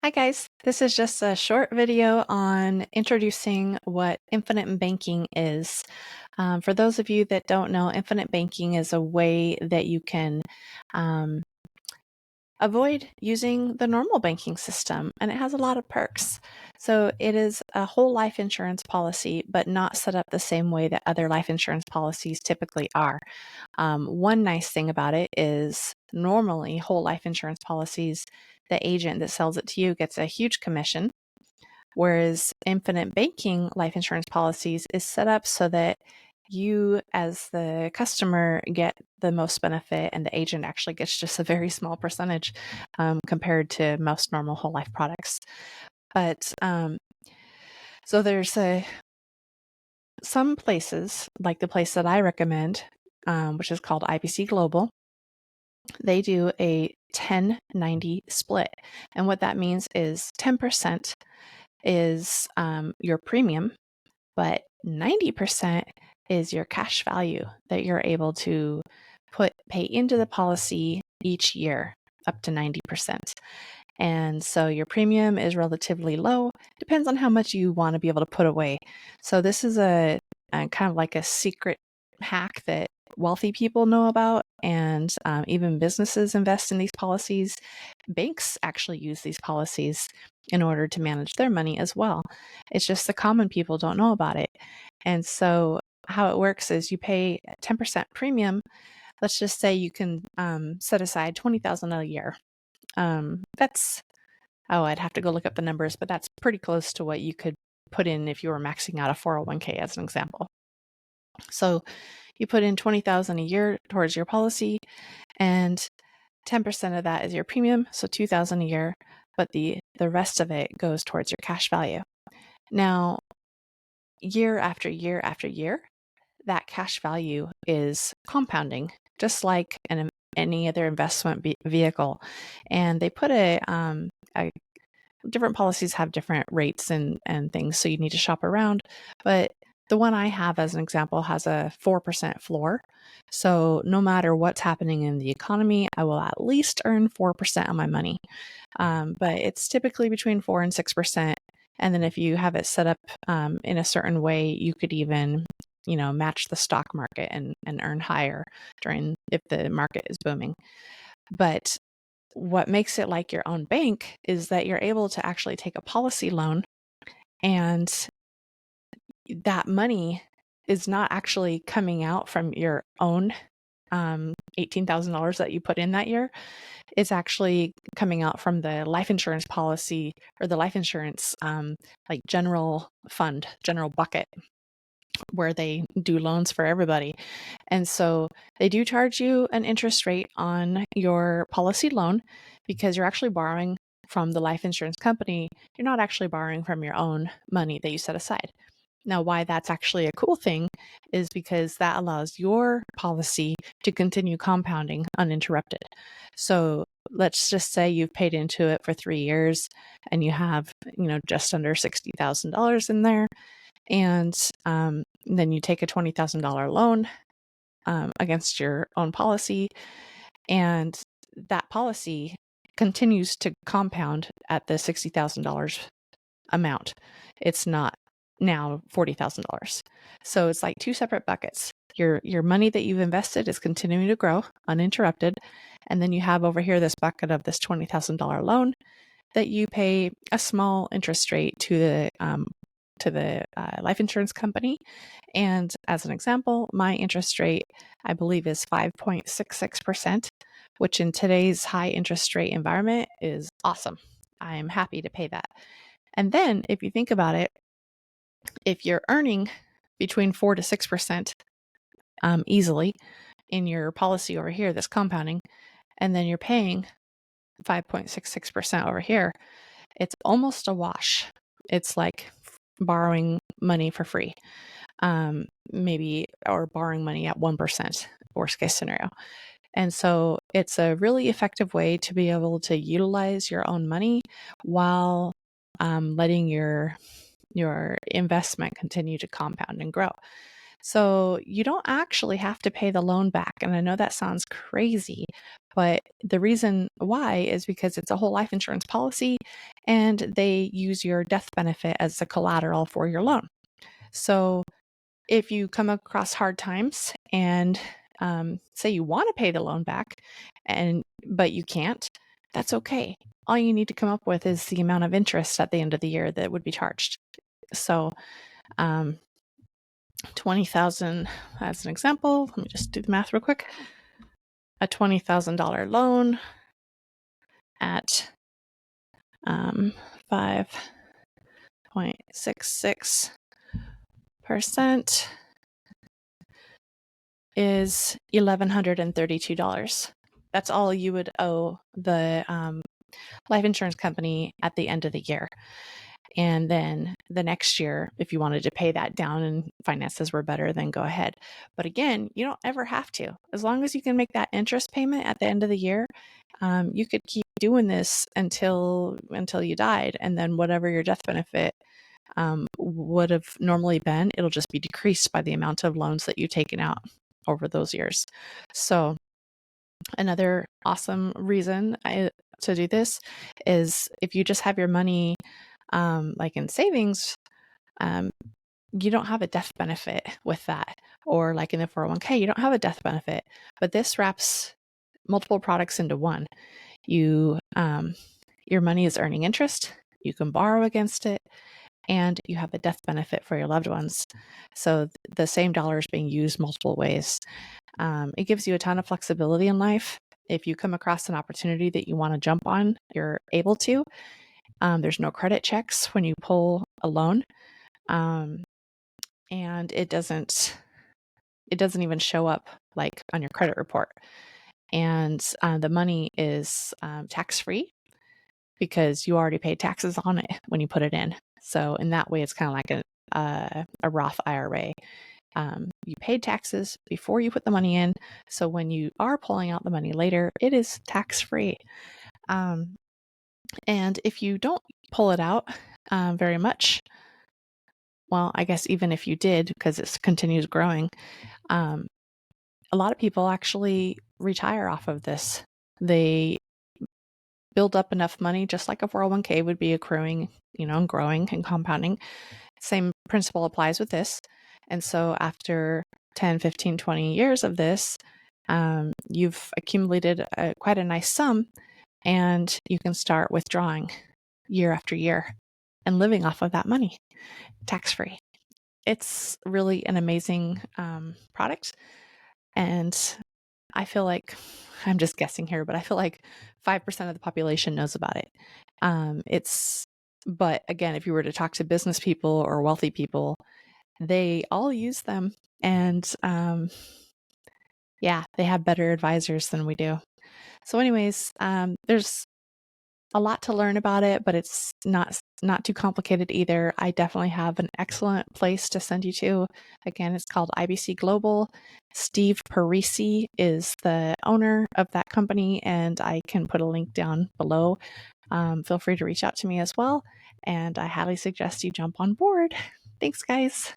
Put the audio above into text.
Hi guys, this is just a short video on introducing what infinite banking is. For those of you that don't know, infinite banking is a way that you can um, avoid using the normal banking system, and it has a lot of perks. So it is a whole life insurance policy, but not set up the same way that other life insurance policies typically are. One nice thing about it is normally whole life insurance policies, the agent that sells it to you gets a huge commission, whereas infinite banking life insurance policies is set up so that you as the customer get the most benefit and the agent actually gets just a very small percentage compared to most normal whole life products. But so there's some places, like the place that I recommend, which is called IBC Global. They do a 10-90 split. And what that means is 10% is your premium, but 90% is your cash value that you're able to pay into the policy each year, up to 90%. And so your premium is relatively low, depends on how much you want to be able to put away. So this is a kind of like a secret hack that wealthy people know about, and even businesses invest in these policies. Banks actually use these policies in order to manage their money as well. It's just the common people don't know about it. And so how it works is you pay 10% premium. Let's just say you can set aside $20,000 a year. I'd have to go look up the numbers, but that's pretty close to what you could put in if you were maxing out a 401k as an example. So you put in $20,000 a year towards your policy, and 10% of that is your premium, so $2,000 a year, but the rest of it goes towards your cash value. Now, year after year after year, that cash value is compounding, just like any other investment vehicle. And they put different policies have different rates and things, so you need to shop around. But the one I have as an example has a 4% floor. So no matter what's happening in the economy, I will at least earn 4% on my money. But it's typically between 4 and 6%. And then if you have it set up in a certain way, you could even match the stock market and earn higher if the market is booming. But what makes it like your own bank is that you're able to actually take a policy loan, and that money is not actually coming out from your own $18,000 that you put in that year. It's actually coming out from the life insurance policy, or the life insurance like general fund, general bucket, where they do loans for everybody. And so they do charge you an interest rate on your policy loan because you're actually borrowing from the life insurance company. You're not actually borrowing from your own money that you set aside. Now, why that's actually a cool thing is because that allows your policy to continue compounding uninterrupted. So let's just say you've paid into it for 3 years and you have, just under $60,000 in there. And then you take a $20,000 loan against your own policy, and that policy continues to compound at the $60,000 amount. It's not now $40,000. So it's like two separate buckets. Your money that you've invested is continuing to grow uninterrupted, and then you have over here this bucket of this $20,000 loan that you pay a small interest rate to the life insurance company. And as an example, my interest rate, I believe, is 5.66%, which in today's high interest rate environment is awesome. I am happy to pay that. And then if you think about it, if you're earning between 4 to 6% easily in your policy over here that's compounding, and then you're paying 5.66% over here, it's almost a wash. It's like borrowing money for free, maybe, or borrowing money at 1%, worst case scenario. And so it's a really effective way to be able to utilize your own money while letting your investment continue to compound and grow. So you don't actually have to pay the loan back. And I know that sounds crazy, but the reason why is because it's a whole life insurance policy, and they use your death benefit as the collateral for your loan. So if you come across hard times and say you want to pay the loan back, but you can't, that's okay. All you need to come up with is the amount of interest at the end of the year that would be charged. So $20,000 as an example. Let me just do the math real quick. A $20,000 loan at 5.66% is $1,132. That's all you would owe the life insurance company at the end of the year. And then the next year, if you wanted to pay that down and finances were better, then go ahead. But again, you don't ever have to. As long as you can make that interest payment at the end of the year, you could keep doing this until you died. And then whatever your death benefit would have normally been, it'll just be decreased by the amount of loans that you've taken out over those years. So another awesome reason to do this is if you just have your money like in savings, you don't have a death benefit with that. Or like in the 401k, you don't have a death benefit. But this wraps multiple products into one. Your money is earning interest, you can borrow against it, and you have a death benefit for your loved ones. So the same dollar is being used multiple ways. It gives you a ton of flexibility in life. If you come across an opportunity that you want to jump on, you're able to. There's no credit checks when you pull a loan. And it doesn't even show up like on your credit report. And the money is tax-free because you already paid taxes on it when you put it in. So in that way, it's kind of like a Roth IRA. You paid taxes before you put the money in. So when you are pulling out the money later, it is tax-free. And if you don't pull it out very much, well, I guess even if you did, because it continues growing, a lot of people actually retire off of this. They build up enough money, just like a 401k would be accruing, and growing and compounding. Same principle applies with this. And so after 10, 15, 20 years of this, you've accumulated quite a nice sum, and you can start withdrawing year after year and living off of that money tax-free. It's really an amazing product. And I feel like, I'm just guessing here, but I feel like 5% of the population knows about it. But again, if you were to talk to business people or wealthy people, they all use them. And they have better advisors than we do. So anyways, there's a lot to learn about it, but it's not too complicated either. I definitely have an excellent place to send you to. Again, it's called IBC Global. Steve Parisi is the owner of that company, and I can put a link down below. Feel free to reach out to me as well, and I highly suggest you jump on board. Thanks, guys.